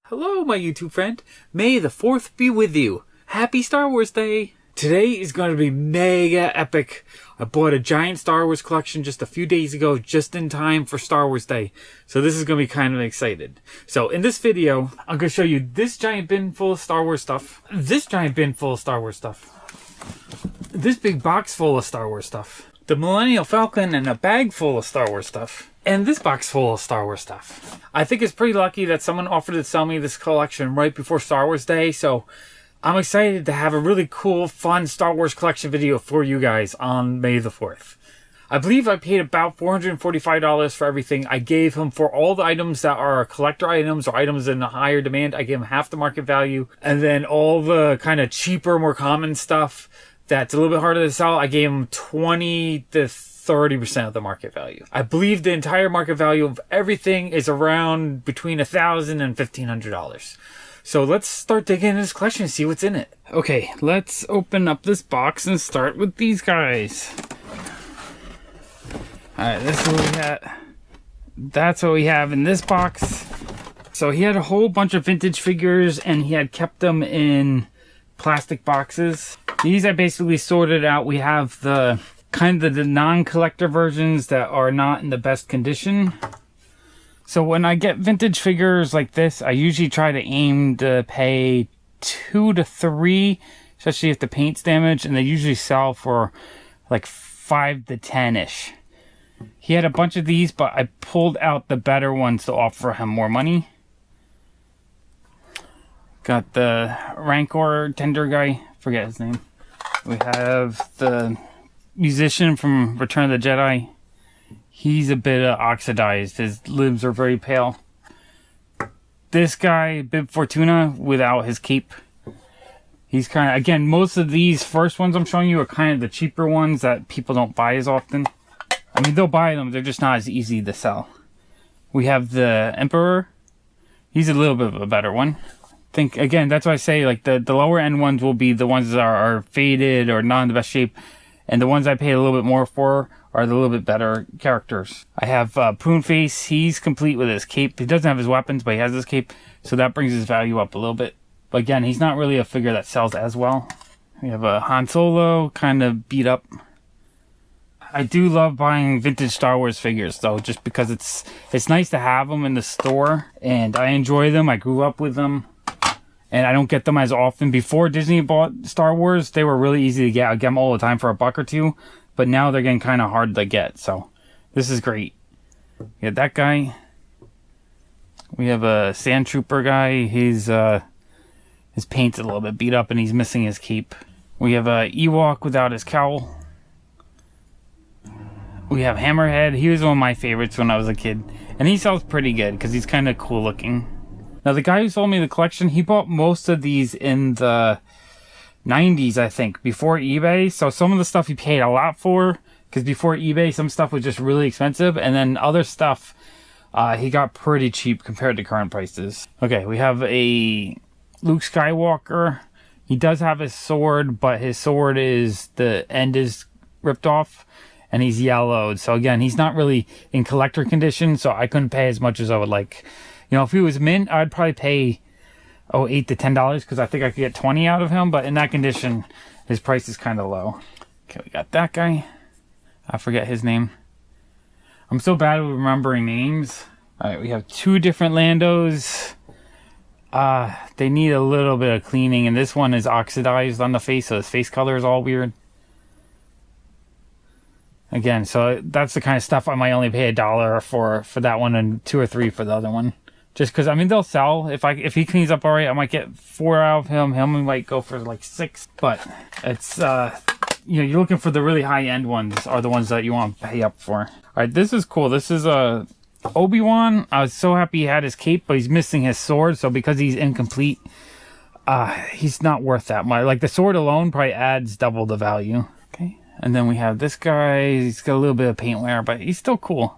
Hello, my YouTube friend. May the 4th be with you. Happy Star Wars Day. Today is going to be mega epic. I bought a giant Star Wars collection just a few days ago, just in time for Star Wars Day. So this is going to be kind of excited. So in this video, I'm going to show you this giant bin full of Star Wars stuff. This giant bin full of Star Wars stuff. This big box full of Star Wars stuff. The Millennial Falcon and a bag full of Star Wars stuff. And this box full of Star Wars stuff. I think it's pretty lucky that someone offered to sell me this collection right before Star Wars Day, so I'm excited to have a really cool, fun Star Wars collection video for you guys on May the 4th. I believe I paid about $445 for everything. I gave him, for all the items that are collector items or items in a higher demand, I gave him half the market value. And then all the kind of cheaper, more common stuff that's a little bit harder to sell, I gave him 20 to 30% of the market value. I believe the entire market value of everything is around between $1,000 and $1,500. So let's start digging into this collection and see what's in it. Okay, let's open up this box and start with these guys. Alright, this is what we had. That's what we have in this box. So he had a whole bunch of vintage figures and he had kept them in plastic boxes. These I basically sorted out. We have the kind of the non-collector versions that are not in the best condition. So when I get vintage figures like this, I usually try to aim to pay 2 to 3, especially if the paint's damaged, and they usually sell for like 5 to 10-ish. He had a bunch of these, but I pulled out the better ones to offer him more money. Got the Rancor tender guy, forget his name. We have the musician from Return of the Jedi. He's a bit oxidized. His limbs are very pale. This guy, Bib Fortuna, without his cape. He's kind of, again, most of these first ones I'm showing you are kind of the cheaper ones that people don't buy as often. I mean, they'll buy them, they're just not as easy to sell. We have the Emperor. He's a little bit of a better one. Think, again, that's why I say, like, the lower end ones will be the ones that are faded or not in the best shape. And the ones I paid a little bit more for are the little bit better characters. I have Pruneface. He's complete with his cape. He doesn't have his weapons, but he has his cape. So that brings his value up a little bit. But again, he's not really a figure that sells as well. We have a Han Solo, kind of beat up. I do love buying vintage Star Wars figures, though, just because it's nice to have them in the store. And I enjoy them. I grew up with them. And I don't get them as often. Before Disney bought Star Wars, they were really easy to get. I get them all the time for $1 or $2. But now they're getting kind of hard to get. So this is great. We have that guy. We have a Sand Trooper guy. His paint's a little bit beat up and he's missing his cape. We have a Ewok without his cowl. We have Hammerhead. He was one of my favorites when I was a kid. And he sells pretty good because he's kind of cool looking. Now, the guy who sold me the collection, he bought most of these in the 90s, I think, before eBay. So some of the stuff he paid a lot for, because before eBay, some stuff was just really expensive. And then other stuff, he got pretty cheap compared to current prices. Okay, we have a Luke Skywalker. He does have his sword, but his sword the end is ripped off. And he's yellowed. So again, he's not really in collector condition, so I couldn't pay as much as I would like. You know, if he was mint, I'd probably pay, $8 to $10 because I think I could get 20 out of him. But in that condition, his price is kind of low. Okay, we got that guy. I forget his name. I'm so bad with remembering names. All right, we have 2 different Landos. They need a little bit of cleaning, and this one is oxidized on the face, so his face color is all weird. Again, so that's the kind of stuff I might only pay $1 for that one and 2 or 3 for the other one. Just because, I mean, they'll sell. If he cleans up alright, I might get 4 out of him. Him might go for like 6. But it's, you're looking for the really high-end ones are the ones that you want to pay up for. Alright, this is cool. This is Obi-Wan. I was so happy he had his cape, but he's missing his sword. So because he's incomplete, he's not worth that much. Like, the sword alone probably adds double the value. Okay. And then we have this guy. He's got a little bit of paint wear, but he's still cool.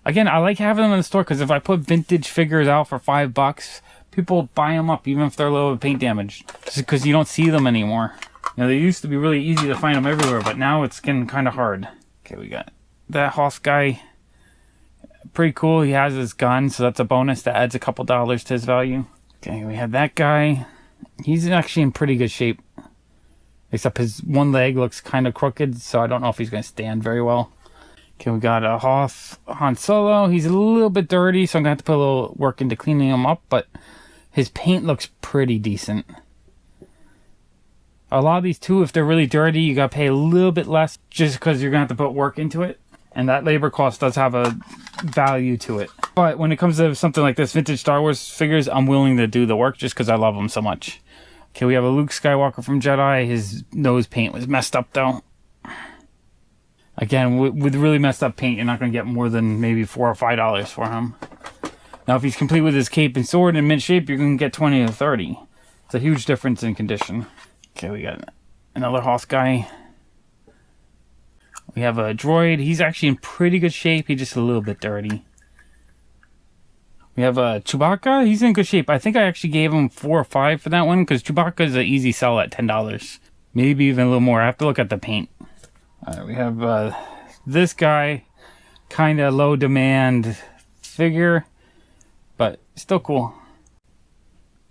Again, I like having them in the store because if I put vintage figures out for $5, people buy them up even if they're a little bit paint damaged. Just because you don't see them anymore. You know, they used to be really easy to find them everywhere, but now it's getting kind of hard. Okay, we got that Hoth guy. Pretty cool. He has his gun, so that's a bonus that adds a couple dollars to his value. Okay, we have that guy. He's actually in pretty good shape. Except his one leg looks kind of crooked, so I don't know if he's going to stand very well. Okay, we got a Han Solo. He's a little bit dirty, so I'm going to have to put a little work into cleaning him up, but his paint looks pretty decent. A lot of these too, if they're really dirty, you got to pay a little bit less just because you're going to have to put work into it. And that labor cost does have a value to it. But when it comes to something like this, vintage Star Wars figures, I'm willing to do the work just because I love them so much. Okay, we have a Luke Skywalker from Jedi. His nose paint was messed up though. Again, with really messed up paint, you're not going to get more than maybe $4 or $5 for him. Now, if he's complete with his cape and sword in mint shape, you're going to get 20 or 30. It's a huge difference in condition. Okay, we got another Hoth guy. We have a droid. He's actually in pretty good shape. He's just a little bit dirty. We have a Chewbacca. He's in good shape. I think I actually gave him 4 or 5 for that one because Chewbacca is an easy sell at $10. Maybe even a little more. I have to look at the paint. Alright, we have this guy. Kind of low demand figure, but still cool.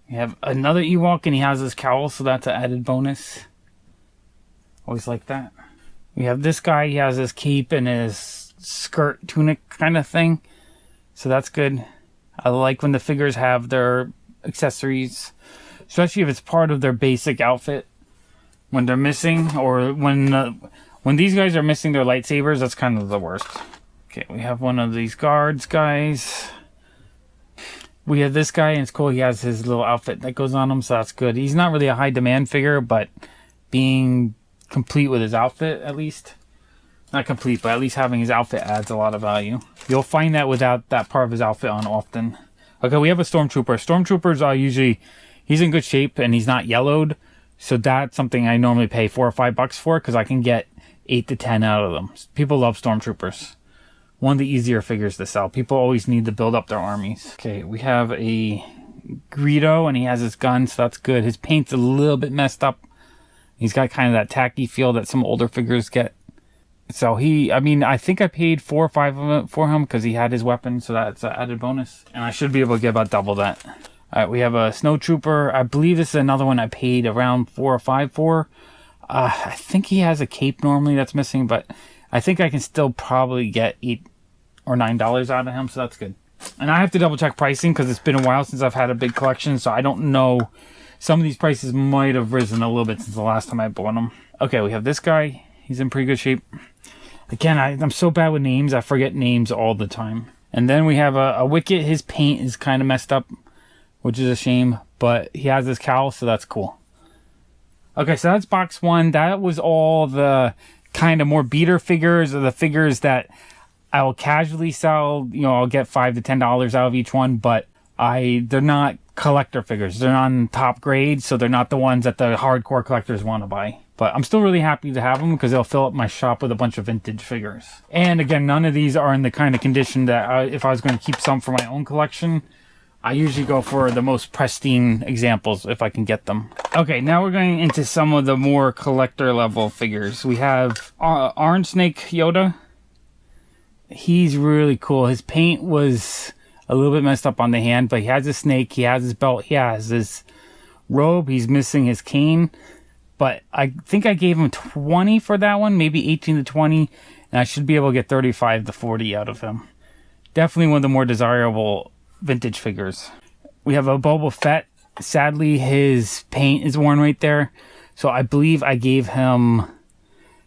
We have another Ewok and he has his cowl, so that's an added bonus. Always like that. We have this guy. He has his cape and his skirt tunic kind of thing, so that's good. I like when the figures have their accessories, especially if it's part of their basic outfit. When they're missing, or when these guys are missing their lightsabers, that's kind of the worst. Okay, we have one of these guards guys. We have this guy, and it's cool. He has his little outfit that goes on him, so that's good. He's not really a high demand figure, but being complete with his outfit, at least. Not complete, but at least having his outfit adds a lot of value. You'll find that without that part of his outfit on often. Okay, we have a Stormtrooper. Stormtroopers are usually, he's in good shape and he's not yellowed. So that's something I normally pay $4 or $5 for because I can get 8 to 10 out of them. People love Stormtroopers. One of the easier figures to sell. People always need to build up their armies. Okay, we have a Greedo and he has his gun, so that's good. His paint's a little bit messed up. He's got kind of that tacky feel that some older figures get. So I think I paid 4 or 5 of it for him because he had his weapon, so that's an added bonus. And I should be able to get about double that. Alright, we have a Snowtrooper. I believe this is another one I paid around 4 or 5 for. I think he has a cape normally that's missing, but I think I can still probably get $8 or $9 out of him, so that's good. And I have to double check pricing because it's been a while since I've had a big collection, so I don't know. Some of these prices might have risen a little bit since the last time I bought them. Okay, we have this guy. He's in pretty good shape. Again, I'm so bad with names. I forget names all the time. And then we have a Wicket. His paint is kind of messed up, which is a shame. But he has his cowl, so that's cool. Okay, so that's box 1. That was all the kind of more beater figures, or the figures that I will casually sell. You know, I'll get $5 to $10 out of each one, but they're not collector figures. They're on top grade, so they're not the ones that the hardcore collectors want to buy. But I'm still really happy to have them because they'll fill up my shop with a bunch of vintage figures. And again, none of these are in the kind of condition that if I was going to keep some for my own collection, I usually go for the most pristine examples if I can get them. Okay, now we're going into some of the more collector level figures. We have Orange Snake Yoda. He's really cool. His paint was a little bit messed up on the hand, but he has his snake, he has his belt, he has his robe, he's missing his cane. But I think I gave him 20 for that one, maybe 18 to 20, and I should be able to get 35 to 40 out of him. Definitely one of the more desirable vintage figures. We have a Boba Fett. Sadly, his paint is worn right there, so I believe I gave him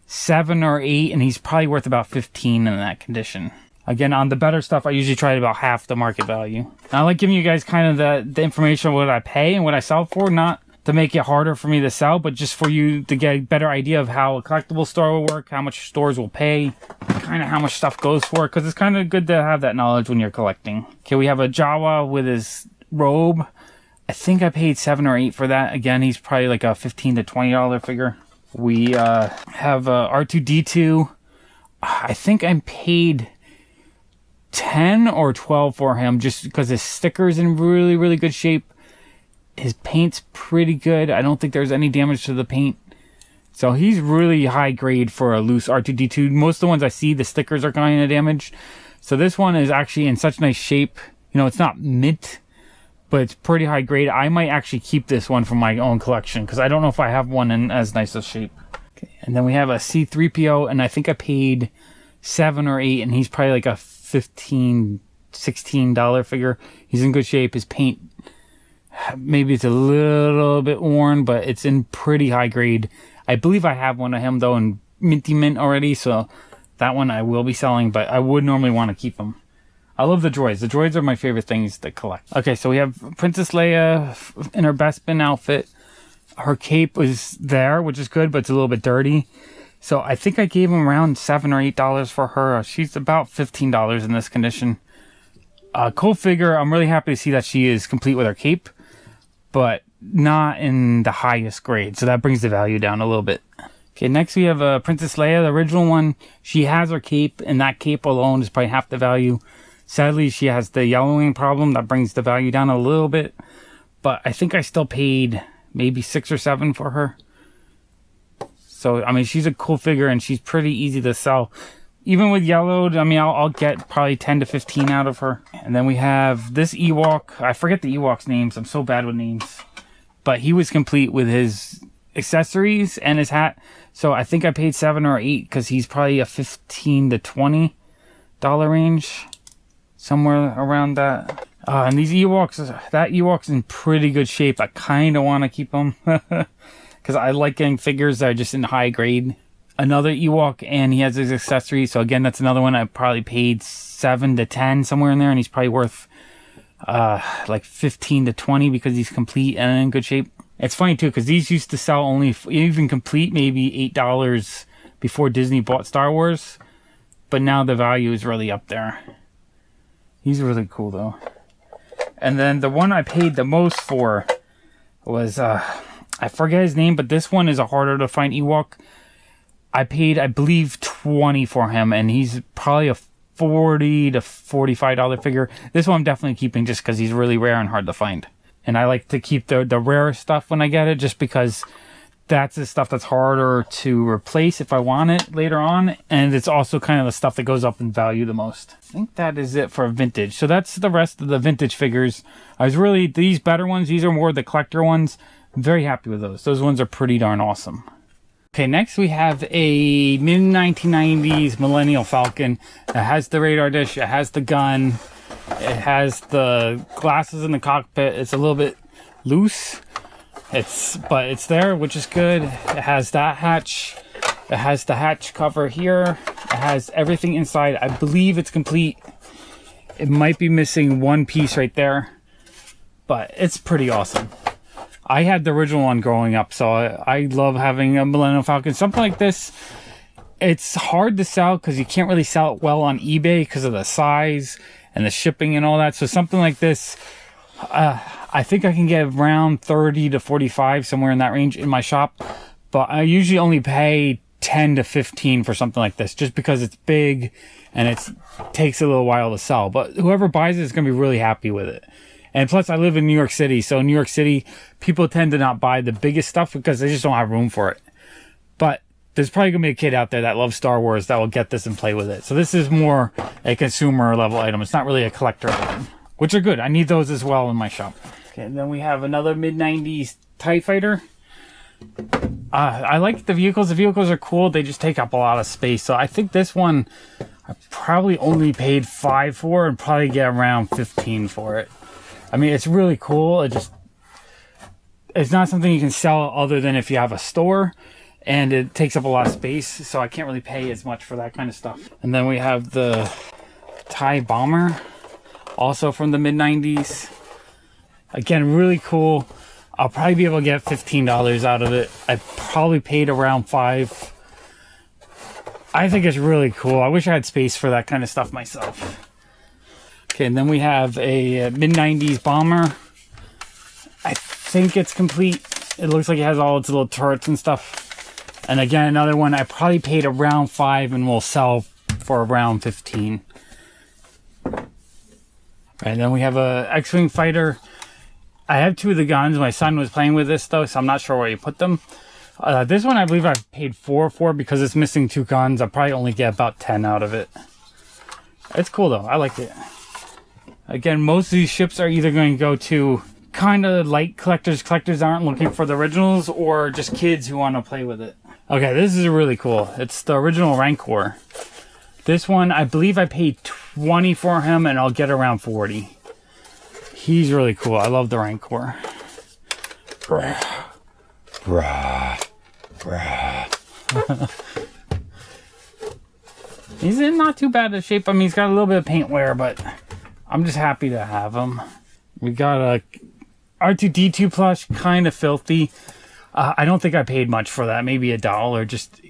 7 or 8, and he's probably worth about 15 in that condition. Again, on the better stuff, I usually try about half the market value. And I like giving you guys kind of the information of what I pay and what I sell for, not to make it harder for me to sell, but just for you to get a better idea of how a collectible store will work, how much stores will pay, kind of how much stuff goes for, because it's kind of good to have that knowledge when you're collecting. Okay, we have a Jawa with his robe. I think I paid 7 or 8 for that. Again, he's probably like a $15 to $20 figure. We have R2-D2. I think I paid 10 or 12 for him just because his sticker's in really, really good shape. His paint's pretty good. I don't think there's any damage to the paint. So he's really high grade for a loose R2-D2. Most of the ones I see, the stickers are kind of damaged. So this one is actually in such nice shape. You know, it's not mint, but it's pretty high grade. I might actually keep this one for my own collection because I don't know if I have one in as nice a shape. Okay, and then we have a C-3PO, and I think I paid $7 or $8, and he's probably like a $15, $16 figure. He's in good shape. His paint, maybe it's a little bit worn, but it's in pretty high grade. I believe I have one of him though in minty mint already, so that one I will be selling, but I would normally want to keep him. I love the droids. The droids are my favorite things to collect. Okay, so we have Princess Leia in her Bespin outfit. Her cape was there, which is good, but it's a little bit dirty. So I think I gave him around $7 or $8 for her. She's about $15 in this condition. Cool figure. I'm really happy to see that she is complete with her cape, but not in the highest grade. So that brings the value down a little bit. Okay, next we have Princess Leia, the original one. She has her cape, and that cape alone is probably half the value. Sadly, she has the yellowing problem that brings the value down a little bit. But I think I still paid maybe $6 or $7 for her. So, I mean, she's a cool figure, and she's pretty easy to sell. Even with yellowed, I mean, I'll get probably 10 to 15 out of her. And then we have this Ewok. I forget the Ewok's names. I'm so bad with names. But he was complete with his accessories and his hat. So I think I paid $7 or $8 because he's probably a $15 to $20 range. Somewhere around that. And these Ewoks, that Ewok's in pretty good shape. I kind of want to keep them. Because I like getting figures that are just in high grade. Another Ewok, and he has his accessories. So again, that's another one I probably paid $7 to $10, somewhere in there. And he's probably worth like $15 to $20 because he's complete and in good shape. It's funny too, because these used to sell only, even complete, maybe $8 before Disney bought Star Wars. But now the value is really up there. He's really cool though. And then the one I paid the most for was, I forget his name, but this one is a harder to find Ewok. I paid, I believe, $20 for him, and he's probably a $40 to $45 figure. This one I'm definitely keeping just because he's really rare and hard to find. And I like to keep the rare stuff when I get it, just because that's the stuff that's harder to replace if I want it later on. And it's also kind of the stuff that goes up in value the most. I think that is it for vintage. So that's the rest of the vintage figures. I was really, these better ones, these are more the collector ones. I'm very happy with those. Those ones are pretty darn awesome. Okay, next we have a mid-1990s Millennial Falcon. It has the radar dish, it has the gun, it has the glasses in the cockpit. It's a little bit loose. But it's there, which is good. It has that hatch. It has the hatch cover here. It has everything inside. I believe it's complete. It might be missing one piece right there, but it's pretty awesome. I had the original one growing up, so I love having a Millennium Falcon. Something like this, it's hard to sell because you can't really sell it well on eBay because of the size and the shipping and all that. So something like this, I think I can get around 30 to 45, somewhere in that range in my shop. But I usually only pay 10 to 15 for something like this, just because it's big and it takes a little while to sell. But whoever buys it is going to be really happy with it. And plus, I live in New York City. So in New York City, people tend to not buy the biggest stuff because they just don't have room for it. But there's probably going to be a kid out there that loves Star Wars that will get this and play with it. So this is more a consumer level item. It's not really a collector item, which are good. I need those as well in my shop. Okay, and then we have another mid-90s TIE Fighter. I like the vehicles. The vehicles are cool. They just take up a lot of space. So I think this one I probably only paid $5 for and probably get around $15 for it. I mean, it's really cool. It's not something you can sell other than if you have a store, and it takes up a lot of space. So I can't really pay as much for that kind of stuff. And then we have the TIE Bomber, also from the mid-90s. Again, really cool. I'll probably be able to get $15 out of it. I probably paid around $5. I think it's really cool. I wish I had space for that kind of stuff myself. Okay, and then we have a mid-90s bomber. I think it's complete. It looks like it has all its little turrets and stuff. And again, another one I probably paid around $5 and will sell for around $15. And then we have a X-Wing fighter. I have two of the guns. My son was playing with this though, so I'm not sure where he put them. This one I believe I paid $4 for because it's missing two guns. I'll probably only get about 10 out of it. It's cool though. I like it. Again, most of these ships are either going to go to kind of light collectors. Collectors aren't looking for the originals, or just kids who want to play with it. Okay, this is really cool. It's the original Rancor. This one, I believe I paid 20 for him, and I'll get around 40. He's really cool. I love the Rancor. He's in not too bad of shape. I mean, he's got a little bit of paint wear, but I'm just happy to have him. We got a R2-D2 plush, kind of filthy. I don't think I paid much for that. Maybe $1. Just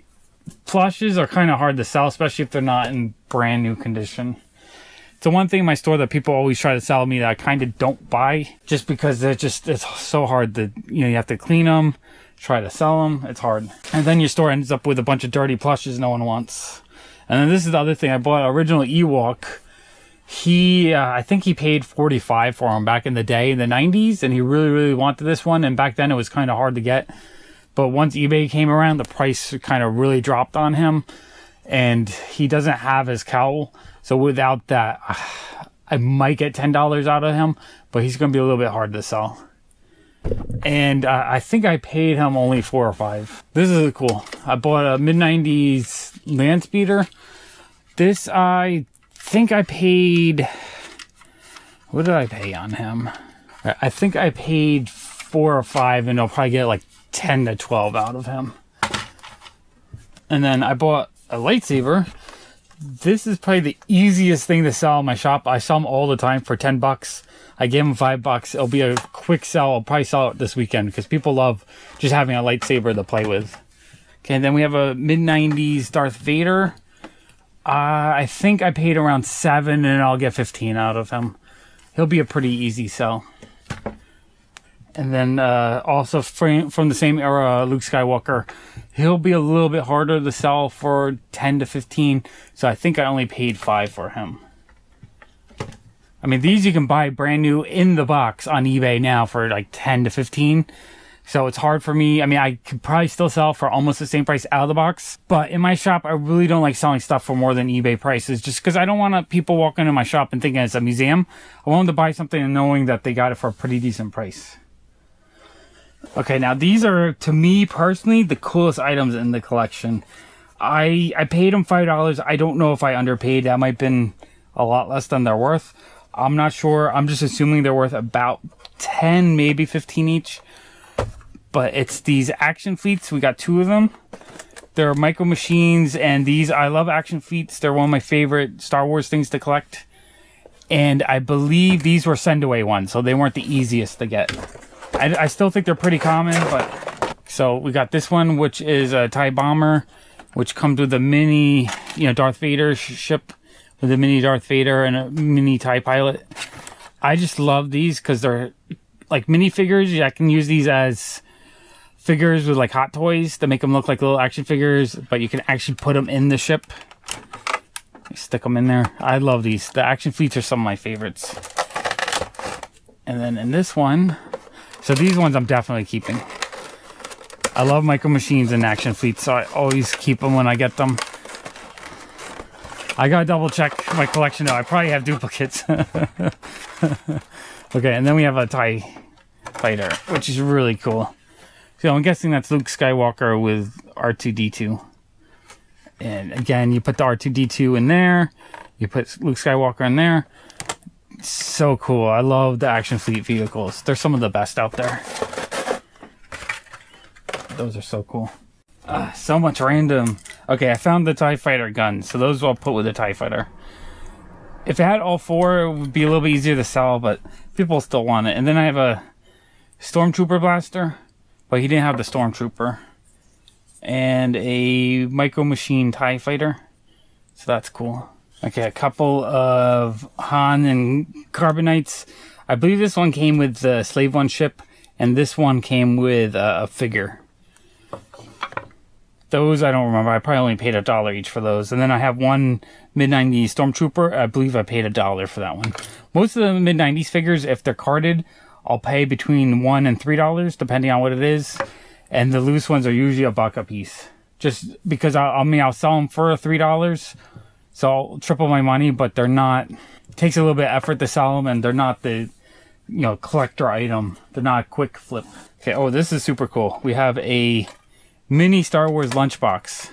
plushes are kind of hard to sell, especially if they're not in brand new condition. It's the one thing in my store that people always try to sell me that I kind of don't buy, just because it's so hard to, you have to clean them, try to sell them. It's hard. And then your store ends up with a bunch of dirty plushes no one wants. And then this is the other thing. I bought an original Ewok. I think he paid $45 for him back in the day, in the 90s, and he really, really wanted this one. And back then it was kind of hard to get. But once eBay came around, the price kind of really dropped on him. And he doesn't have his cowl. So without that, I might get $10 out of him, but he's going to be a little bit hard to sell. And I think I paid him only $4 or $5. This is cool. I bought a mid-90s land speeder. This, I think I paid... What did I pay on him? I think I paid $4 or $5, and I'll probably get like 10 to 12 out of him. And then I bought a lightsaber. This is probably the easiest thing to sell in my shop. I sell them all the time for 10 bucks. I gave them $5. It'll be a quick sell. I'll probably sell it this weekend because people love just having a lightsaber to play with. Okay, and then we have a mid-90s Darth Vader. I think I paid around $7, and I'll get 15 out of him. He'll be a pretty easy sell. And then also from the same era, Luke Skywalker. He'll be a little bit harder to sell for 10 to 15. So I think I only paid $5 for him. I mean, these you can buy brand new in the box on eBay now for like 10 to 15. So it's hard for me. I mean, I could probably still sell for almost the same price out of the box. But in my shop, I really don't like selling stuff for more than eBay prices. Just because I don't want people walking into my shop and thinking it's a museum. I want them to buy something and knowing that they got it for a pretty decent price. Okay, now these are, to me personally, the coolest items in the collection. I paid them $5. I don't know if I underpaid. That might have been a lot less than they're worth. I'm not sure. I'm just assuming they're worth about 10, maybe 15 each. But it's these action fleets. We got 2 of them. They're micro machines, and these, I love action fleets. They're one of my favorite Star Wars things to collect. And I believe these were send-away ones, so they weren't the easiest to get. I still think they're pretty common, but... So we got this one, which is a TIE Bomber, which comes with a mini, Darth Vader ship, with a mini Darth Vader and a mini TIE pilot. I just love these because they're like mini figures. I can use these as figures with like Hot Toys to make them look like little action figures, but you can actually put them in the ship. Stick them in there. I love these. The action fleets are some of my favorites. And then in this one... So these ones I'm definitely keeping. I love micro machines and action fleets, so I always keep them when I get them. I gotta double check my collection though. I probably have duplicates. Okay, and then we have a TIE fighter, which is really cool. So I'm guessing that's Luke Skywalker with R2-D2. And again, you put the R2-D2 in there. You put Luke Skywalker in there. So cool. I love the action fleet vehicles. They're some of the best out there. Those are so cool. So much random. Okay, I found the TIE fighter gun. So those I'll put with the TIE fighter. If it had all 4, it would be a little bit easier to sell, but people still want it. And then I have a Stormtrooper blaster, but he didn't have the Stormtrooper. And a micro machine TIE fighter. So that's cool. Okay, a couple of Han and Carbonites. I believe this one came with the Slave One ship, and this one came with a figure. Those I don't remember. I probably only paid $1 each for those. And then I have one mid-90s Stormtrooper. I believe I paid $1 for that one. Most of the mid-90s figures, if they're carded, I'll pay between $1 and $3, depending on what it is. And the loose ones are usually $1 a piece. Just because I'll sell them for $3. So I'll triple my money, but they're not, it takes a little bit of effort to sell them, and they're not the, you know, collector item. They're not a quick flip. Okay, oh, this is super cool. We have a mini Star Wars lunchbox.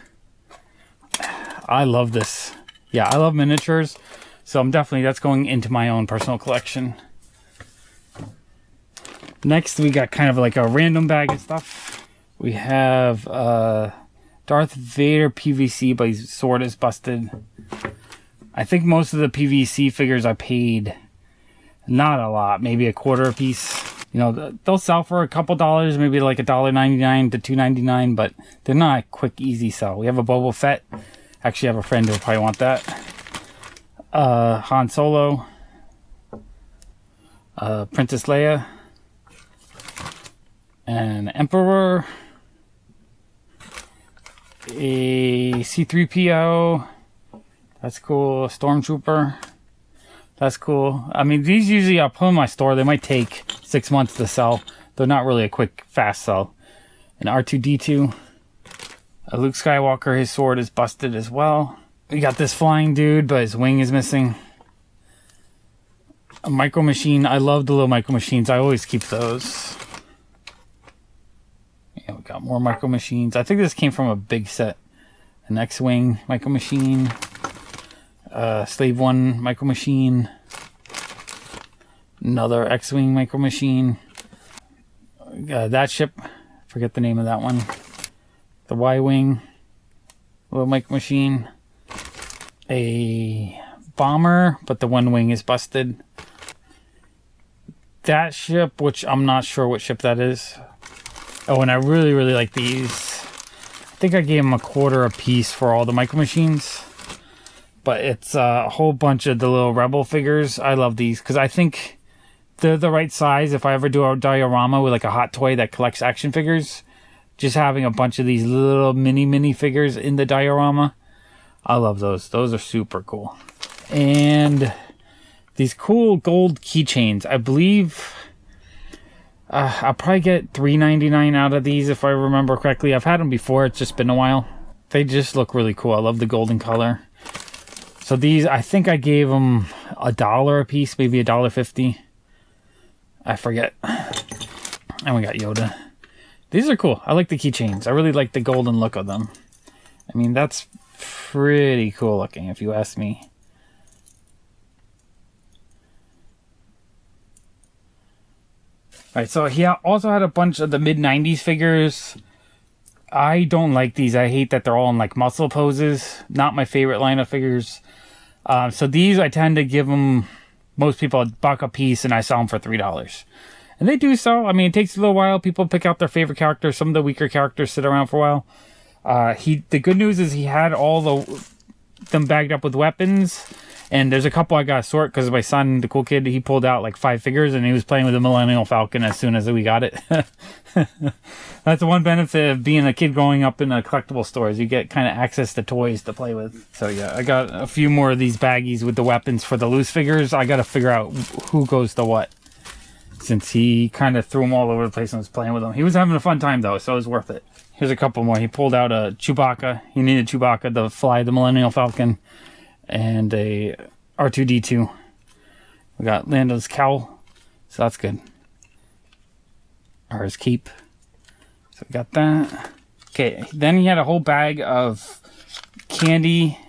I love this. Yeah, I love miniatures. So I'm definitely, that's going into my own personal collection. Next, we got kind of like a random bag of stuff. We have Darth Vader PVC, but his sword is busted. I think most of the PVC figures I paid not a lot, maybe a quarter a piece. You know, they'll sell for a couple dollars, maybe like $1.99 to $2.99, but they're not a quick, easy sell. We have a Boba Fett. Actually, I have a friend who'll probably want that. Han Solo. Princess Leia. An Emperor. A C-3PO. That's cool. A Stormtrooper. That's cool. I mean, these usually I'll put in my store. They might take 6 months to sell. They're not really a quick, fast sell. An R2-D2. A Luke Skywalker. His sword is busted as well. We got this flying dude, but his wing is missing. A Micro Machine. I love the little Micro Machines. I always keep those. Yeah, we got more Micro Machines. I think this came from a big set. An X-Wing Micro Machine. Slave One Micro Machine. Another X-Wing Micro Machine. That ship. Forget the name of that one. The Y-Wing. Little Micro Machine. A bomber, but the one wing is busted. That ship, which I'm not sure what ship that is. Oh, and I really, really like these. I think I gave them a quarter a piece for all the Micro Machines. But it's a whole bunch of the little Rebel figures. I love these because I think they're the right size. If I ever do a diorama with like a hot toy that collects action figures, just having a bunch of these little mini figures in the diorama, I love those. Those are super cool. And these cool gold keychains. I believe I'll probably get $3.99 out of these if I remember correctly. I've had them before. It's just been a while. They just look really cool. I love the golden color. So these, I think I gave them $1 a piece, maybe $1.50. I forget. And we got Yoda. These are cool. I like the keychains. I really like the golden look of them. I mean, that's pretty cool looking, if you ask me. Alright, so he also had a bunch of the mid-90s figures. I don't like these. I hate that they're all in like muscle poses. Not my favorite line of figures. So these, I tend to give them, most people, $1 a piece, and I sell them for $3. And they do sell. I mean, it takes a little while. People pick out their favorite characters. Some of the weaker characters sit around for a while. The good news is he had all them bagged up with weapons. And there's a couple I got to sort because my son, the cool kid, he pulled out like 5 figures and he was playing with the Millennial Falcon as soon as we got it. That's the one benefit of being a kid growing up in a collectible store is you get kind of access to toys to play with. So yeah, I got a few more of these baggies with the weapons for the loose figures. I got to figure out who goes to what, since he kind of threw them all over the place and was playing with them. He was having a fun time though, so it was worth it. Here's a couple more. He pulled out a Chewbacca. He needed Chewbacca to fly the Millennial Falcon. And a R2-D2. We got Lando's cowl. So that's good. Or his cape. So we got that. Okay, then he had a whole bag of candy.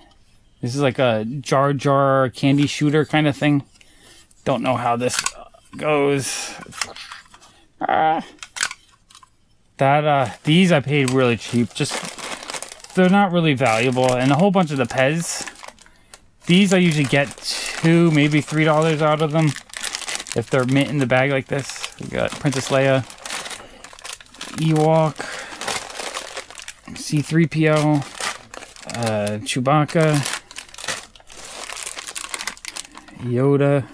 This is like a Jar Jar candy shooter kind of thing. Don't know how this goes. These I paid really cheap. Just, they're not really valuable. And a whole bunch of the Pez. These I usually get $2, maybe $3 out of them if they're mint in the bag like this. We got Princess Leia, Ewok, C-3PO, Chewbacca, Yoda,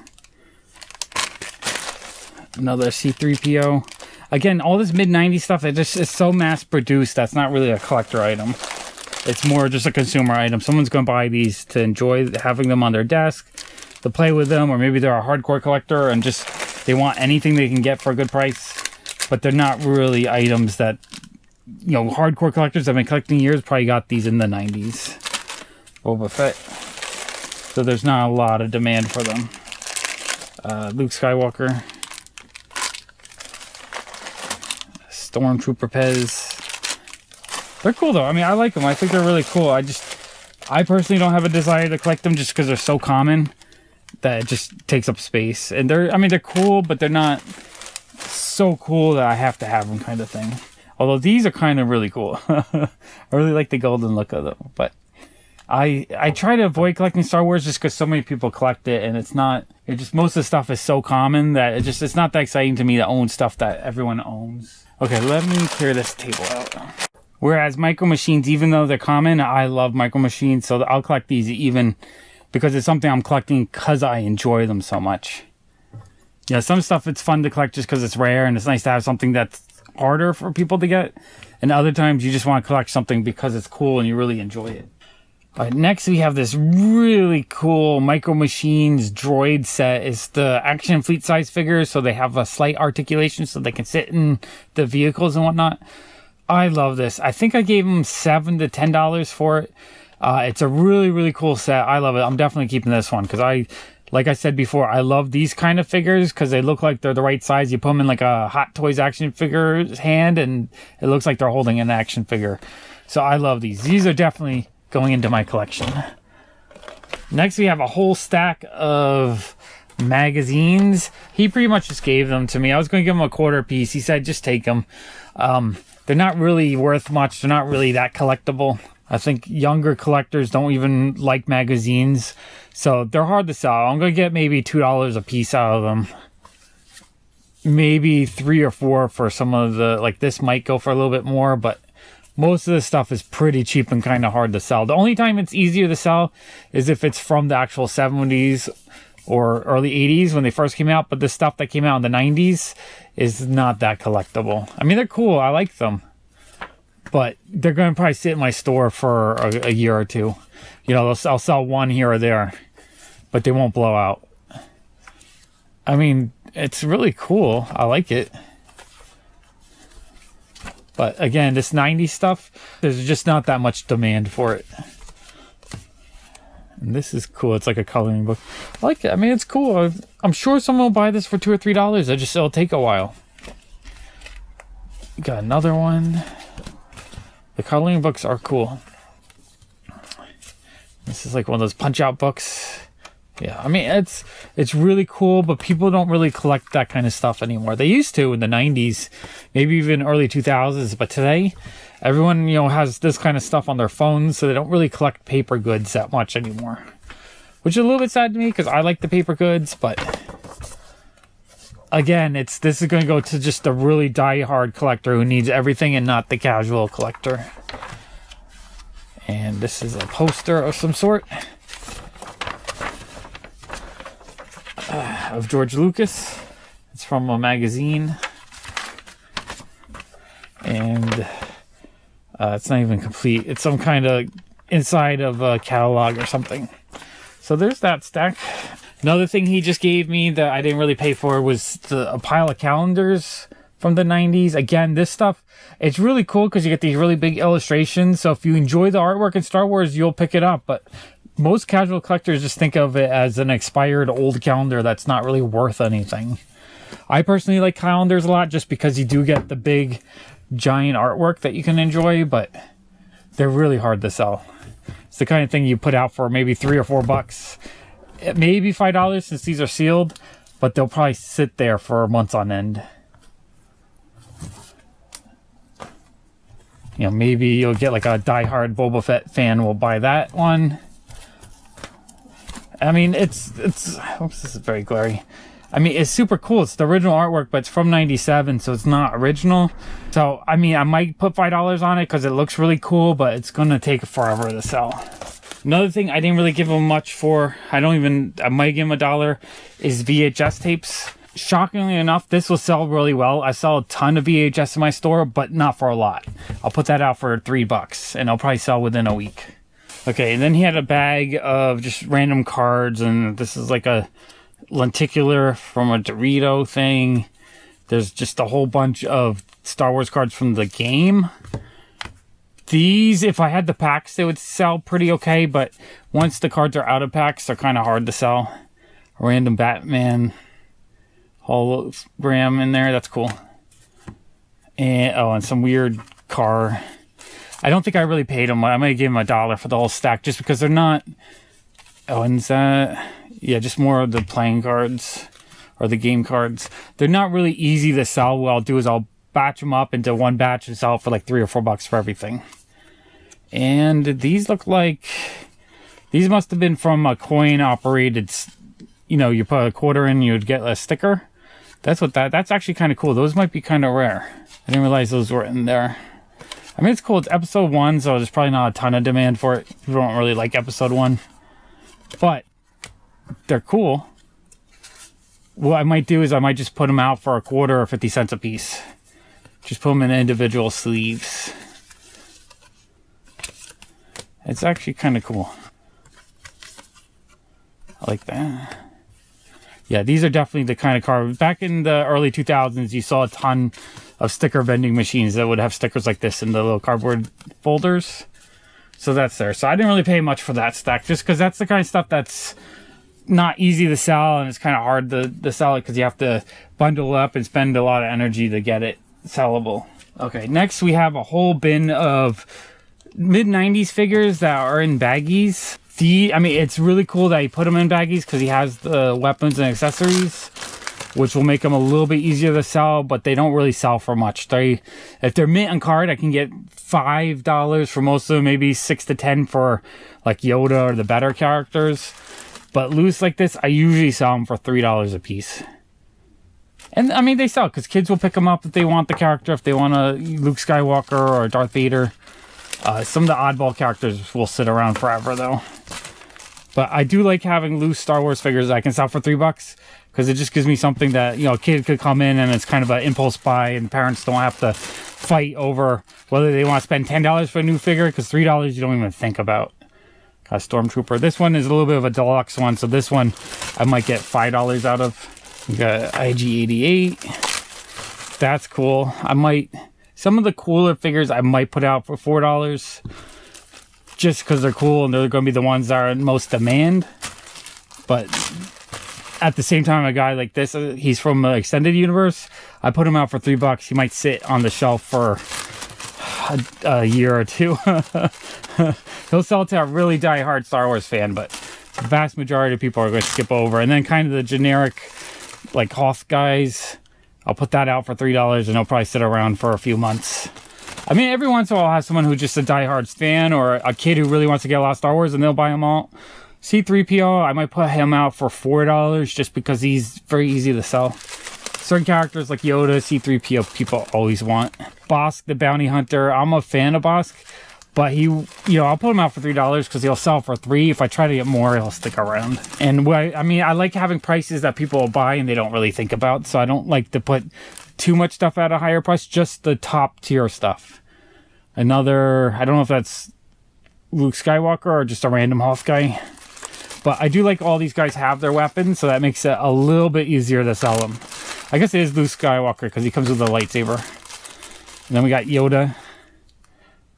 another C-3PO. Again, all this mid-90s stuff, it's so mass-produced that's not really a collector item. It's more just a consumer item. Someone's going to buy these to enjoy having them on their desk, to play with them, or maybe they're a hardcore collector and just they want anything they can get for a good price. But they're not really items that, you know, hardcore collectors that have been collecting years probably got these in the 90s. Boba Fett. so there's not a lot of demand for them. Luke Skywalker, Stormtrooper Pez. They're cool though. I mean, I like them. I think they're really cool. I personally don't have a desire to collect them just because they're so common that it just takes up space. And they're cool, but they're not so cool that I have to have them, kind of thing. Although these are kind of really cool. I really like the golden look of them. But I try to avoid collecting Star Wars just because so many people collect it, and most of the stuff is so common that it's not that exciting to me to own stuff that everyone owns. Okay, let me clear this table out. Whereas Micro Machines, even though they're common, I love Micro Machines, so I'll collect these even because it's something I'm collecting because I enjoy them so much. Yeah, some stuff it's fun to collect just because it's rare, and it's nice to have something that's harder for people to get. And other times you just want to collect something because it's cool and you really enjoy it. All right, next we have this really cool Micro Machines droid set. It's the action fleet size figures, so they have a slight articulation so they can sit in the vehicles and whatnot. I love this. I think I gave them $7 to $10 for it. It's a really, really cool set. I love it. I'm definitely keeping this one because like I said before, I love these kind of figures because they look like they're the right size. You put them in like a Hot Toys action figure's hand and it looks like they're holding an action figure. So I love these. These are definitely going into my collection. Next, we have a whole stack of magazines. He pretty much just gave them to me. I was going to give him a quarter piece. He said, just take them. They're not really worth much. They're not really that collectible. I think younger collectors don't even like magazines, so they're hard to sell. I'm going to get maybe $2 a piece out of them. Maybe 3 or 4 for some of the, like this might go for a little bit more, but most of the stuff is pretty cheap and kind of hard to sell. The only time it's easier to sell is if it's from the actual 70s or early 80s when they first came out, but the stuff that came out in the 90s is not that collectible. I mean, they're cool. I like them. But they're going to probably sit in my store for a year or two. You know, I'll sell one here or there, but they won't blow out. I mean, it's really cool. I like it. But again, this 90s stuff, there's just not that much demand for it. And this is cool. It's like a coloring book. I like it. I mean, it's cool. I'm sure someone will buy this for $2 or $3. It'll take a while. Got another one. The coloring books are cool. This is like one of those punch-out books. Yeah, I mean, it's really cool, but people don't really collect that kind of stuff anymore. They used to in the 90s, maybe even early 2000s, but today, everyone, has this kind of stuff on their phones, so they don't really collect paper goods that much anymore. Which is a little bit sad to me, because I like the paper goods, but again, this is going to go to just a really die-hard collector who needs everything and not the casual collector. And this is a poster of some sort of George Lucas. It's from a magazine. And it's not even complete. It's some kind of inside of a catalog or something. So there's that stack. Another thing he just gave me that I didn't really pay for was a pile of calendars from the 90s. Again, this stuff, it's really cool because you get these really big illustrations. So if you enjoy the artwork in Star Wars, you'll pick it up. But most casual collectors just think of it as an expired old calendar that's not really worth anything. I personally like calendars a lot just because you do get the big, giant artwork that you can enjoy, but they're really hard to sell. It's the kind of thing you put out for maybe $3 or $4. Maybe $5 since these are sealed, but they'll probably sit there for months on end. Maybe you'll get like a diehard Boba Fett fan will buy that one. I mean, oops, this is very glary. I mean, it's super cool. It's the original artwork, but it's from 97, so it's not original. So, I mean, I might put $5 on it because it looks really cool, but it's going to take forever to sell. Another thing I didn't really give him much for, I might give him $1, is VHS tapes. Shockingly enough, this will sell really well. I sell a ton of VHS in my store, but not for a lot. I'll put that out for $3, and I'll probably sell within a week. Okay, and then he had a bag of just random cards, and this is like a lenticular from a Dorito thing. There's just a whole bunch of Star Wars cards from the game. These, if I had the packs, they would sell pretty okay, but once the cards are out of packs, they're kind of hard to sell. A random Batman hologram in there, that's cool. And oh, and some weird car. I don't think I really paid them. I might give them $1 for the whole stack just because they're not. Oh, and yeah, just more of the playing cards or the game cards. They're not really easy to sell. What I'll do is I'll batch them up into one batch and sell it for like $3 or $4 for everything. And these look like, these must have been from a coin operated, you know, you put a quarter in, you would get a sticker. That's what that's actually kind of cool. Those might be kind of rare. I didn't realize those were in there. I mean, it's cool. It's episode 1, so there's probably not a ton of demand for it. People don't really like episode 1. But they're cool. What I might do is I might just put them out for a quarter or 50 cents a piece. Just put them in individual sleeves. It's actually kind of cool. I like that. Yeah, these are definitely the kind of card. Back in the early 2000s, you saw a ton of sticker vending machines that would have stickers like this in the little cardboard folders. So that's there. So I didn't really pay much for that stack, just because that's the kind of stuff that's not easy to sell, and it's kind of hard to sell it because you have to bundle up and spend a lot of energy to get it sellable. Okay, next we have a whole bin of mid-90s figures that are in baggies. I mean, it's really cool that he put them in baggies because he has the weapons and accessories, which will make them a little bit easier to sell, but they don't really sell for much. If they're mint on card, I can get $5 for most of them, maybe 6 to 10 for like Yoda or the better characters. But loose like this, I usually sell them for $3 a piece. And I mean, they sell because kids will pick them up if they want the character, if they want a Luke Skywalker or Darth Vader. Some of the oddball characters will sit around forever though. But I do like having loose Star Wars figures that I can sell for $3 because it just gives me something that, you know, a kid could come in and it's kind of an impulse buy and parents don't have to fight over whether they want to spend $10 for a new figure, because $3 you don't even think about. Got a Stormtrooper. This one is a little bit of a deluxe one, so this one I might get $5 out of. We got IG-88. That's cool. Some of the cooler figures I might put out for $4 just because they're cool and they're going to be the ones that are in most demand. But at the same time, a guy like this, he's from the extended universe. I put him out for $3. He might sit on the shelf for a year or two. He'll sell to a really die-hard Star Wars fan, but the vast majority of people are going to skip over. And then kind of the generic, like Hoth guys, I'll put that out for $3 and he'll probably sit around for a few months. I mean, every once in a while I'll have someone who's just a die-hard fan or a kid who really wants to get a lot of Star Wars and they'll buy them all. C-3PO, I might put him out for $4 just because he's very easy to sell. Certain characters like Yoda, C-3PO, people always want. Bosk the Bounty Hunter, I'm a fan of Bosk, but I'll put him out for $3 because he'll sell for $3. If I try to get more, he'll stick around. And I like having prices that people will buy and they don't really think about, so I don't like to put too much stuff at a higher price, just the top tier stuff. I don't know if that's Luke Skywalker or just a random Hoth guy. But I do like all these guys have their weapons, so that makes it a little bit easier to sell them. I guess it is Luke Skywalker because he comes with a lightsaber. And then we got Yoda.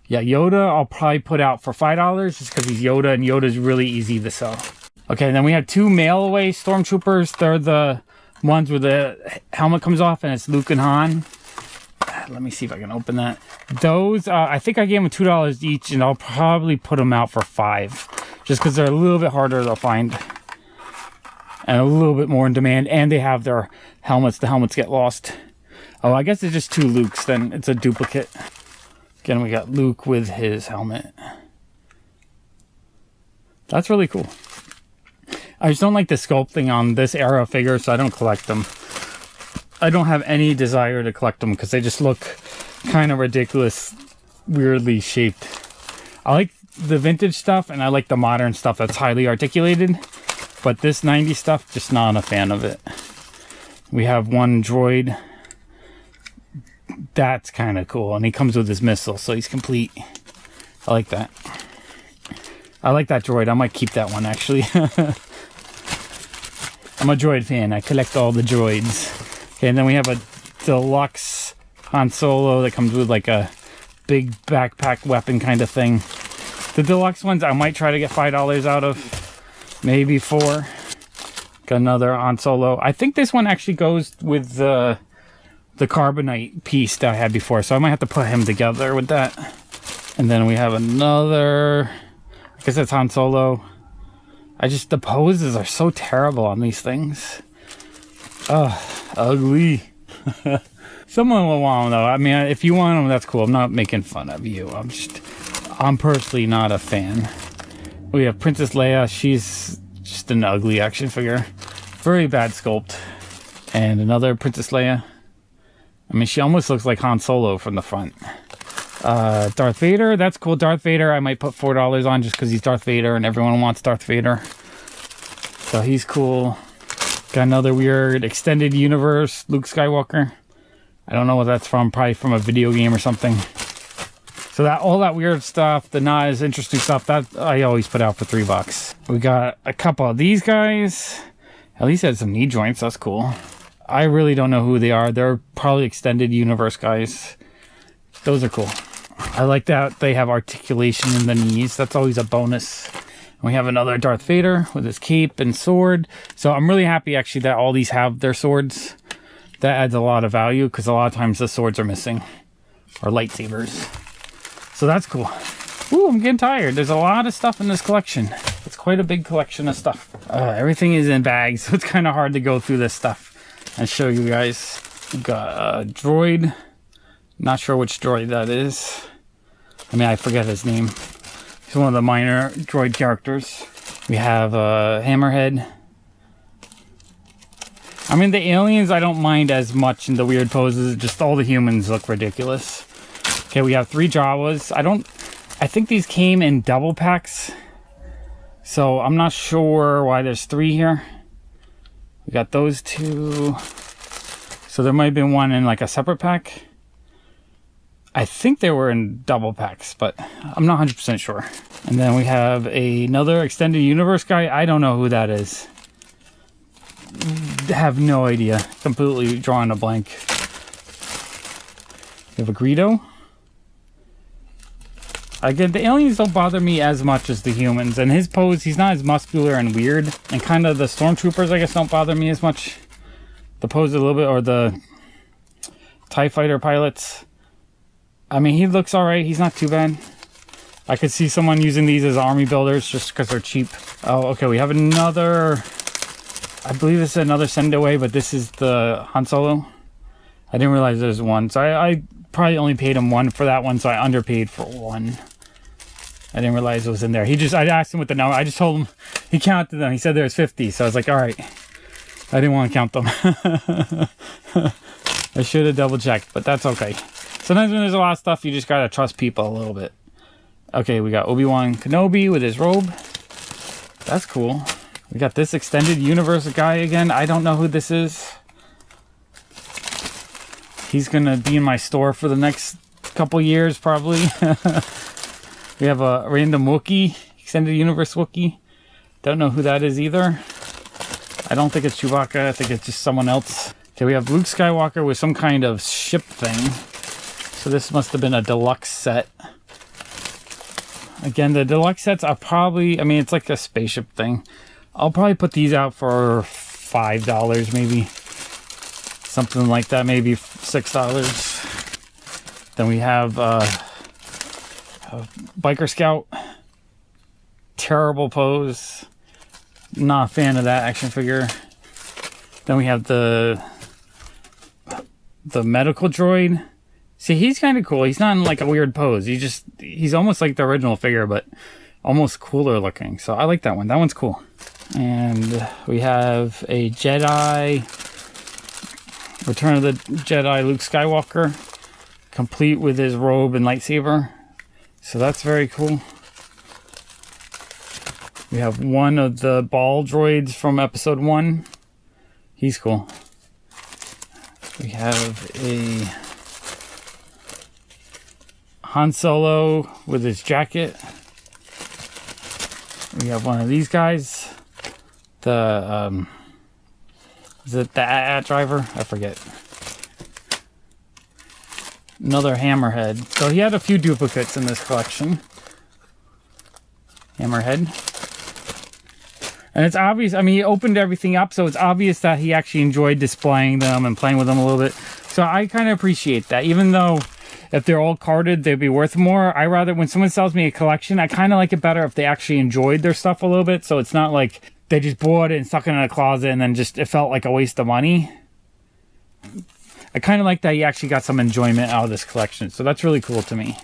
Yeah, Yoda I'll probably put out for $5 just because he's Yoda, and Yoda's really easy to sell. Okay, and then we have 2 mail-away Stormtroopers. They're the ones where the helmet comes off and it's Luke and Han. Let me see if I can open that. Those, I think I gave them $2 each, and I'll probably put them out for $5. Just because they're a little bit harder to find. And a little bit more in demand. And they have their helmets. The helmets get lost. Oh, I guess it's just 2 Lukes. Then it's a duplicate. Again, we got Luke with his helmet. That's really cool. I just don't like the sculpting on this era figure, so I don't collect them. I don't have any desire to collect them because they just look kind of ridiculous, weirdly shaped. I like the vintage stuff and I like the modern stuff that's highly articulated, but this 90s stuff, just not a fan of it. We have one droid. That's kind of cool, and he comes with his missile, so he's complete. I like that. I like that droid. I might keep that one, actually. I'm a droid fan. I collect all the droids. Okay, and then we have a deluxe Han Solo that comes with like a big backpack weapon kind of thing. The deluxe ones I might try to get $5 out of, maybe 4. Got another Han Solo. I think this one actually goes with the carbonite piece that I had before, so I might have to put him together with that. And then we have another, I guess that's Han Solo. The poses are so terrible on these things. Ugly. Someone will want them though. I mean, if you want them, that's cool. I'm not making fun of you. I'm personally not a fan. We have Princess Leia. She's just an ugly action figure. Very bad sculpt. And another Princess Leia. I mean, she almost looks like Han Solo from the front. Darth Vader, that's cool. Darth Vader, I might put $4 on just because he's Darth Vader and everyone wants Darth Vader. So he's cool. Got another weird extended universe Luke Skywalker. I don't know what that's from. Probably from a video game or something. So that all that weird stuff, the not as interesting stuff, that I always put out for $3. We got a couple of these guys. At least had some knee joints. That's cool. I really don't know who they are. They're probably extended universe guys. Those are cool. I like that they have articulation in the knees. That's always a bonus. And we have another Darth Vader with his cape and sword. So I'm really happy actually that all these have their swords. That adds a lot of value because a lot of times the swords are missing. Or lightsabers. So that's cool. Ooh, I'm getting tired. There's a lot of stuff in this collection. It's quite a big collection of stuff. Everything is in bags, so it's kind of hard to go through this stuff and show you guys. We've got a droid. Not sure which droid that is. I mean, I forget his name. He's one of the minor droid characters. We have a Hammerhead. I mean, the aliens I don't mind as much in the weird poses. Just all the humans look ridiculous. Okay, we have 3 Jawas. I think these came in double packs. So I'm not sure why there's 3 here. We got those 2. So there might have been one in like a separate pack. I think they were in double packs, but I'm not 100% sure. And then we have another extended universe guy. I don't know who that is. Have no idea. Completely drawing a blank. We have a Greedo. Again, the aliens don't bother me as much as the humans. And his pose, he's not as muscular and weird. And kind of the stormtroopers, I guess, don't bother me as much. The pose a little bit, or the TIE fighter pilots. I mean, he looks alright. He's not too bad. I could see someone using these as army builders just because they're cheap. Oh, okay. We have another... I believe this is another send away, but this is the Han Solo. I didn't realize there's one. So I probably only paid him 1 for that one, so I underpaid for 1. I didn't realize it was in there. I asked him what the number. I just told him, he counted them. He said there was 50. So I was like, all right. I didn't want to count them. I should have double checked, but that's okay. Sometimes when there's a lot of stuff, you just got to trust people a little bit. Okay, we got Obi-Wan Kenobi with his robe. That's cool. We got this extended universe guy again. I don't know who this is. He's going to be in my store for the next couple years, probably. We have a random Wookiee, extended universe Wookiee. Don't know who that is either. I don't think it's Chewbacca. I think it's just someone else. Okay, we have Luke Skywalker with some kind of ship thing. So this must have been a deluxe set. Again, the deluxe sets are probably, I mean, it's like a spaceship thing. I'll probably put these out for $5 maybe. Something like that, maybe $6. Then we have a Biker Scout. Terrible pose. Not a fan of that action figure. Then we have the medical droid. See, he's kind of cool. He's not in like a weird pose. He's almost like the original figure, but almost cooler looking. So I like that one. That one's cool. And we have a Jedi, Return of the Jedi Luke Skywalker, complete with his robe and lightsaber. So that's very cool. We have one of the ball droids from episode 1. He's cool. We have a Han Solo with his jacket. We have one of these guys. The, is it the driver? I forget. Another Hammerhead. So he had a few duplicates in this collection. Hammerhead. And it's obvious, I mean, he opened everything up, so it's obvious that he actually enjoyed displaying them and playing with them a little bit. So I kind of appreciate that. Even though if they're all carded, they'd be worth more. I rather, when someone sells me a collection, I kind of like it better if they actually enjoyed their stuff a little bit. So it's not like they just bought it and stuck it in a closet and then just, it felt like a waste of money. I kind of like that he actually got some enjoyment out of this collection. So that's really cool to me.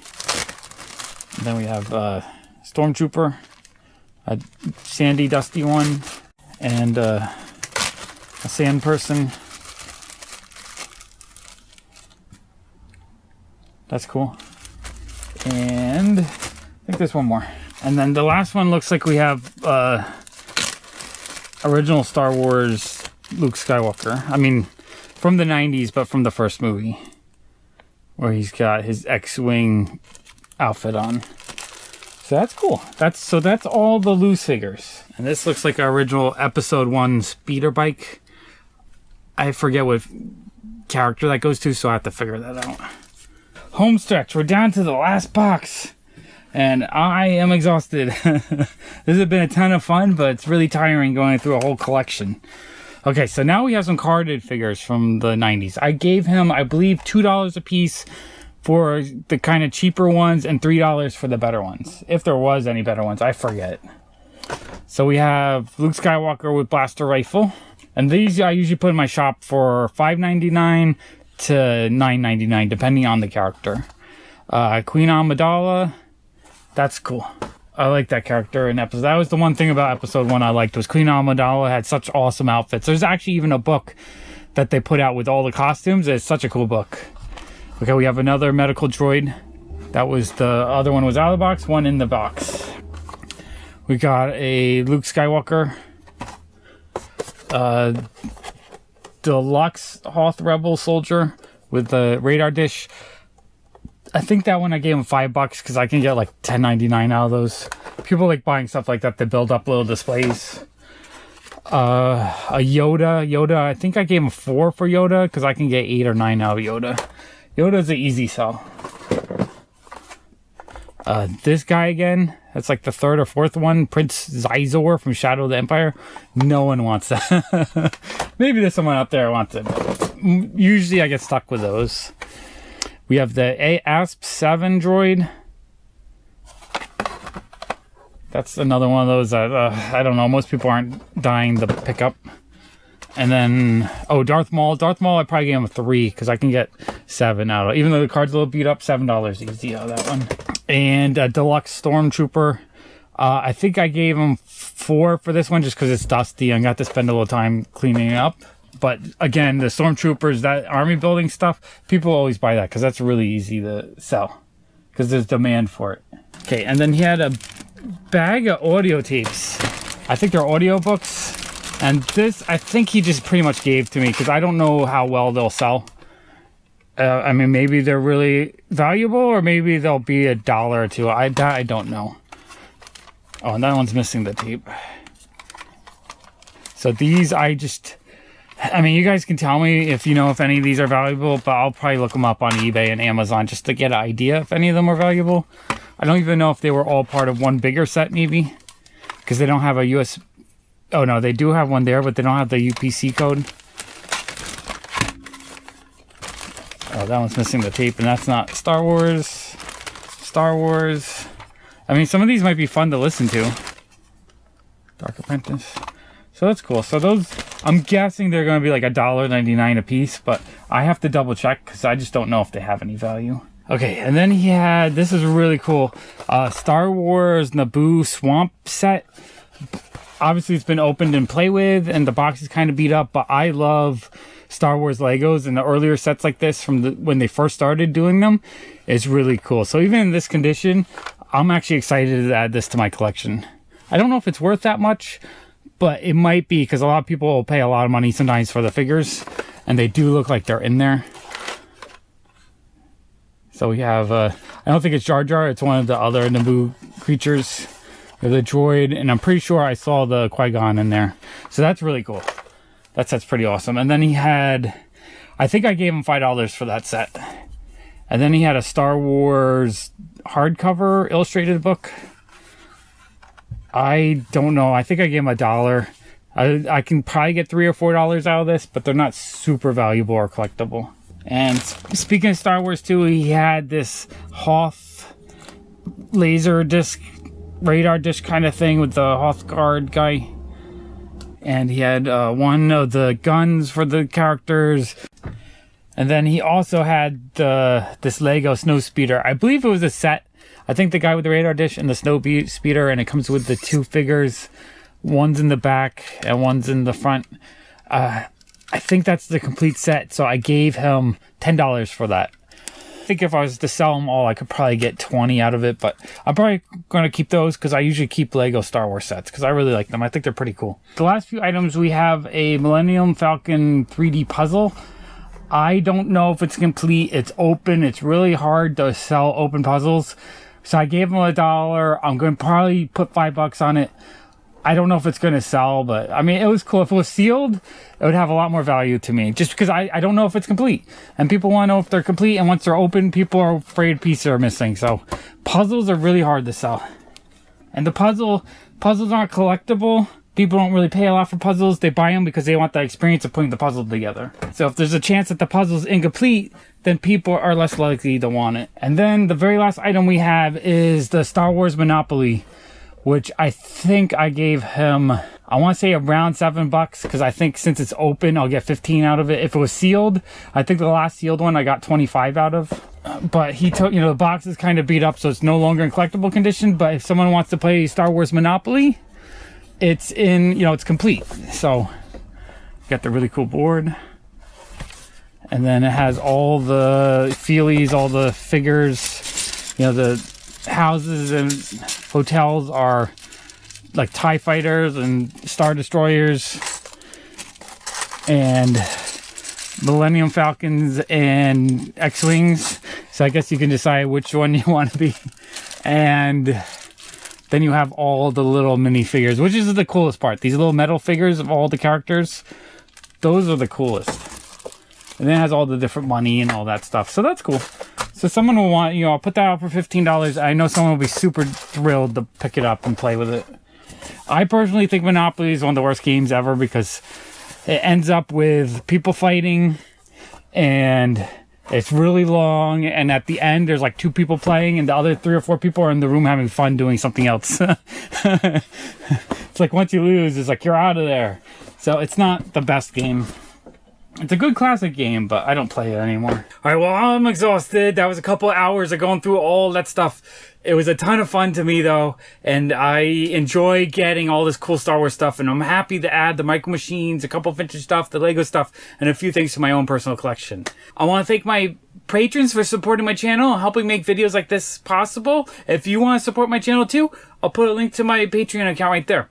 And then we have Stormtrooper. A sandy, dusty one, and a sand person. That's cool. And I think there's one more. And then the last one looks like we have original Star Wars Luke Skywalker. I mean, from the 90s, but from the first movie, where he's got his X-Wing outfit on. So that's cool. That's all the loose figures. And this looks like our original episode 1 speeder bike. I forget what character that goes to, so I have to figure that out. Home stretch. We're down to the last box. And I am exhausted. This has been a ton of fun, but it's really tiring going through a whole collection. Okay, so now we have some carded figures from the 90s. I gave him, I believe, $2 a piece for the kind of cheaper ones and $3 for the better ones. If there was any better ones, I forget. So we have Luke Skywalker with blaster rifle. And these I usually put in my shop for $5.99 to $9.99, depending on the character. Queen Amidala. That's cool. I like that character in episode. That was the one thing about episode 1 I liked, was Queen Amidala had such awesome outfits. There's actually even a book that they put out with all the costumes. It's such a cool book. Okay, we have another medical droid. That was the other one was out of the box, one in the box. We got a Luke Skywalker. Deluxe Hoth Rebel soldier with the radar dish. I think that one I gave him $5 because I can get like $10.99 out of those. People like buying stuff like that to build up little displays. A Yoda. I think I gave him $4 for Yoda because I can get 8 or 9 out of Yoda. Yoda's an easy sell. This guy again, that's like the 3rd or 4th one, Prince Zizor from Shadow of the Empire. No one wants that. Maybe there's someone out there who wants it. Usually I get stuck with those. We have the ASP-7 droid. That's another one of those that, I don't know, most people aren't dying to pick up. And then, Darth Maul. Darth Maul, I probably gave him a 3 because I can get 7 out of it. Even though the card's a little beat up, $7 easy out of that one. And a Deluxe Stormtrooper. I think I gave him 4 for this one just because it's dusty and got to spend a little time cleaning it up. But again, the Stormtroopers, that army building stuff, people always buy that because that's really easy to sell because there's demand for it. Okay, and then he had a bag of audio tapes. I think they're audio books. And this, I think he just pretty much gave to me because I don't know how well they'll sell. I mean, maybe they're really valuable or maybe they'll be $1 or $2. I don't know. Oh, and that one's missing the tape. So these, I mean, you guys can tell me if you know if any of these are valuable, but I'll probably look them up on eBay and Amazon just to get an idea if any of them are valuable. I don't even know if they were all part of one bigger set, maybe. Because they don't have a US... Oh, no, they do have one there, but they don't have the UPC code. Oh, that one's missing the tape, and that's not Star Wars. Star Wars. I mean, some of these might be fun to listen to. Dark Apprentice. So that's cool. So those, I'm guessing they're going to be like $1.99 a piece, but I have to double check because I just don't know if they have any value. Okay, and then he had, this is really cool, Star Wars Naboo Swamp set. Obviously, it's been opened and played with, and the box is kind of beat up, but I love Star Wars Legos, and the earlier sets like this from when they first started doing them is really cool. So even in this condition, I'm actually excited to add this to my collection. I don't know if it's worth that much, but it might be because a lot of people will pay a lot of money sometimes for the figures, and they do look like they're in there. So we have, I don't think it's Jar Jar, it's one of the other Naboo creatures. The droid, and I'm pretty sure I saw the Qui-Gon in there. So that's really cool. That set's pretty awesome. And then he had, I think I gave him $5 for that set. And then he had a Star Wars hardcover illustrated book. I don't know. I think I gave him $1. I can probably get $3 or $4 out of this, but they're not super valuable or collectible. And speaking of Star Wars too, he had this Hoth laser disc, radar disc kind of thing with the Hoth guard guy. And he had one of the guns for the characters. And then he also had this Lego snow speeder. I believe it was a set. I think the guy with the radar dish and the snow speeder, and it comes with the 2 figures. One's in the back and one's in the front. I think that's the complete set, so I gave him $10 for that. I think if I was to sell them all, I could probably get 20 out of it, but I'm probably going to keep those because I usually keep Lego Star Wars sets because I really like them. I think they're pretty cool. The last few items, we have a Millennium Falcon 3D puzzle. I don't know if it's complete. It's open. It's really hard to sell open puzzles. So I gave him $1. I'm going to probably put $5 on it. I don't know if it's going to sell, but I mean, it was cool. If it was sealed, it would have a lot more value to me just because I don't know if it's complete, and people want to know if they're complete. And once they're open, people are afraid pieces are missing. So puzzles are really hard to sell, and the puzzles aren't collectible. People don't really pay a lot for puzzles. They buy them because they want the experience of putting the puzzle together. So if there's a chance that the puzzle's incomplete, then people are less likely to want it. And then the very last item we have is the Star Wars Monopoly, which I think I gave him, I want to say around $7, because I think since it's open, I'll get 15 out of it. If it was sealed, I think the last sealed one I got 25 out of. But he took, the box is kind of beat up, so it's no longer in collectible condition. But if someone wants to play Star Wars Monopoly, it's in, it's complete. So, got the really cool board. And then it has all the feelies, all the figures, the houses and hotels are like TIE fighters and Star Destroyers and Millennium Falcons and X-Wings. So I guess you can decide which one you want to be. And then you have all the little mini figures, which is the coolest part. These little metal figures of all the characters, those are the coolest. And then it has all the different money and all that stuff. So that's cool. So someone will want, I'll put that out for $15. I know someone will be super thrilled to pick it up and play with it. I personally think Monopoly is one of the worst games ever because it ends up with people fighting and it's really long. And at the end, there's like 2 people playing and the other 3 or 4 people are in the room having fun doing something else. It's like once you lose, it's like you're out of there. So it's not the best game. It's a good classic game, but I don't play it anymore. All right, well, I'm exhausted. That was a couple hours of going through all that stuff. It was a ton of fun to me, though, and I enjoy getting all this cool Star Wars stuff, and I'm happy to add the Micro Machines, a couple vintage stuff, the Lego stuff, and a few things to my own personal collection. I want to thank my patrons for supporting my channel and helping make videos like this possible. If you want to support my channel, too, I'll put a link to my Patreon account right there.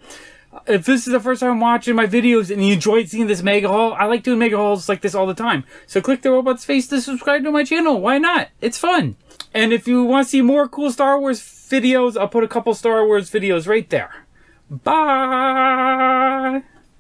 If this is the first time watching my videos and you enjoyed seeing this mega haul, I like doing mega hauls like this all the time. So click the robot's face to subscribe to my channel. Why not? It's fun. And if you want to see more cool Star Wars videos, I'll put a couple Star Wars videos right there. Bye!